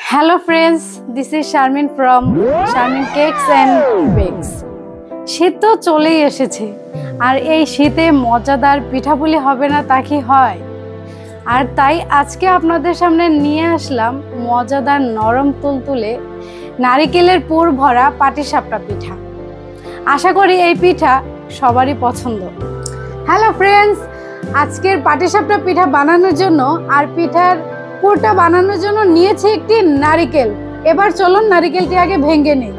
Hello friends, this is Sharmin from Sharmin Cakes and Bakes. শীত তো চলেই এসেছে আর এই শীতে মজাদার পিঠাপুলি হবে না তা কি হয়? আর তাই আজকে আপনাদের সামনে নিয়ে আসলাম মজাদার নরম তুলতুলে নারিকেলের পুর ভরা পাটিসাপটা পিঠা। আশা করি এই পিঠা সবারই পছন্দ। হ্যালো ফ্রেন্ডস, আজকের পাটিসাপটা পিঠা বানানোর জন্য আর পিঠার পুরটা বানানোর জন্য নিয়েছি একটি নারিকেল। এবার চলুন নারিকেলটি আগে ভেঙে নেই।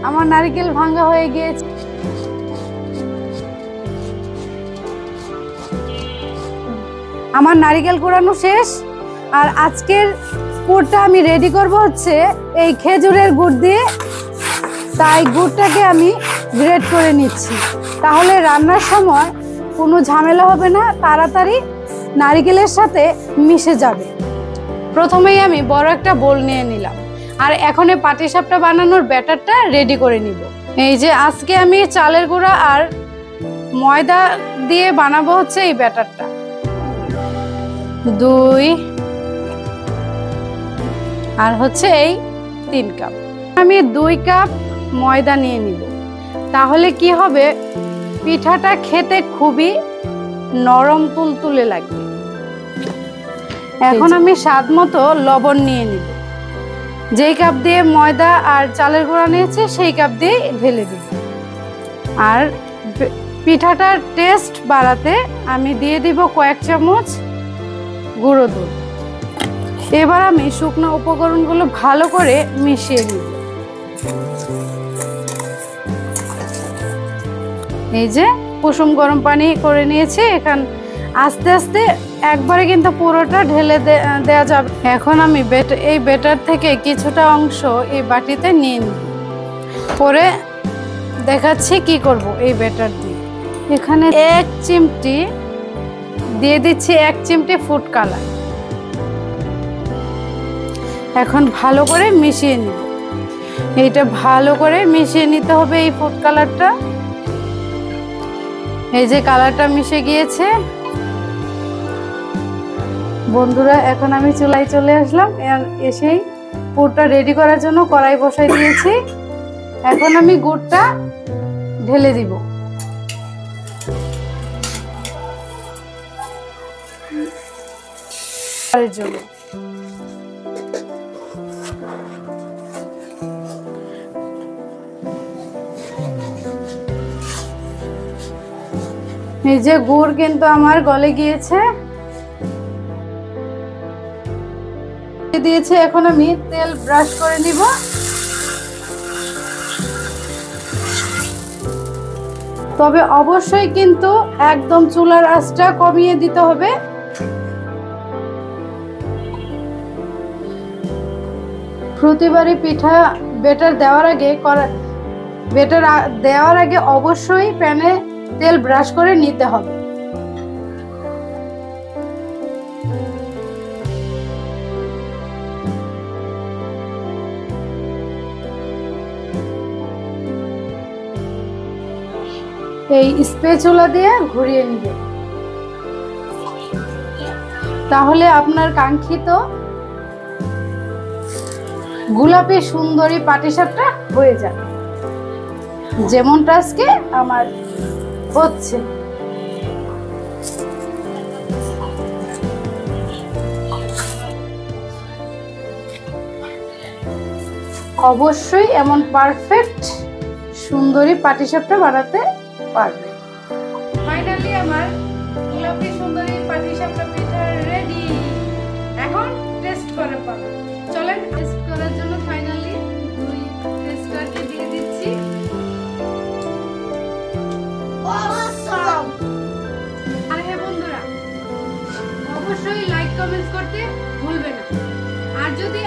আমার নারিকেল ভাঙা হয়ে গিয়েছে। আমার নারিকেল কোড়ানো শেষ। আর আজকের পুরটা আমি রেডি করব হচ্ছে এই খেজুরের গুড় দিয়ে। তাই গুড়টাকে আমি গ্রেট করে নিচ্ছি, তাহলে রান্নার সময় কোনো ঝামেলা হবে না, তাড়াতাড়ি নারিকেলের সাথে মিশে যাবে। প্রথমেই আমি বড় একটা বোল নিয়ে নিলাম আর এখন এই পাটিসাপটা বানানোর ব্যাটারটা রেডি করে নিব। এই যে আজকে আমি চালের গুঁড়া আর ময়দা দিয়ে বানাবো হচ্ছে এই ব্যাটারটা। 2 আর হচ্ছে এই 3 কাপ। আমি 2 কাপ ময়দা নিয়ে নিব, তাহলে কি হবে, পিঠাটা খেতে খুবই নরম তুলতুলে লাগবে। এখন আমি স্বাদ মতো লবণ নিয়ে নিব। যেই কাপ দিয়ে ময়দা আর চালের গুঁড়া নিয়েছি সেই কাপ দিয়ে ঢেলে দিব। আর পিঠাটার টেস্ট বাড়াতে আমি দিয়ে দিব কয়েক চামচ গুঁড়ো দুধ। এবার আমি শুকনো উপকরণগুলো ভালো করে মিশিয়ে নিব। এই যে কুসুম গরম পানি করে নিয়েছি, এখন আস্তে আস্তে একবারে কিন্তু পুরোটা ঢেলে দেওয়া যাবে। এখন আমি এই ব্যাটার থেকে কিছুটা অংশ এই বাটিতে নিয়ে নিব, পরে দেখাচ্ছি কি করব এই ব্যাটার দিয়ে। এখানে 1 চিমটি দিয়ে দিচ্ছি, 1 চিমটি ফুড কালার। এখন ভালো করে মিশিয়ে নিব। এইটা ভালো করে মিশিয়ে নিতে হবে এই ফুড কালারটা। এই যে কালারটা মিশে গিয়েছে বন্ধুরা। এখন আমি চুলায় চলে আসলাম, এসেই পুরটা রেডি করার জন্য কড়াই বসাই দিয়েছি। এখন আমি গুড়টা ঢেলে দিব। জন্য এই যে গুড় কিন্তু আমার গলে গিয়েছে দিয়েছে। এখন আমি তেল ব্রাশ করে নিব। তবে অবশ্যই কিন্তু একদম চুলার আঁচটা কমিয়ে দিতে হবে। প্রতিবারই পিঠা ব্যাটার দেওয়ার আগে অবশ্যই প্যানে তেল ব্রাশ করে নিতে হবে। এই স্প্যাচুলা দিয়ে ঘুরিয়ে নিবে, তাহলে আপনার কাঙ্ক্ষিত গোলাপি সুন্দরী পাটিসাপটা হয়ে যাবে, যেমনটা আজকে আমার হচ্ছে। অবশ্যই এমন পারফেক্ট সুন্দরী পাটিসাপটা বানাতে পারবে। ফাইনালি আমার গোলাপি সুন্দরী পাটিসাপটা পিঠা রেডি। এখন টেস্ট করে পাবো। চলেন টেস্ট করার জন্য ফাইনালি 2 টেস্টারকে দিয়ে দিচ্ছি। আর হ্যাঁ বন্ধুরা, অবশ্যই লাইক কমেন্টস করতে ভুলবেন না। আর যদি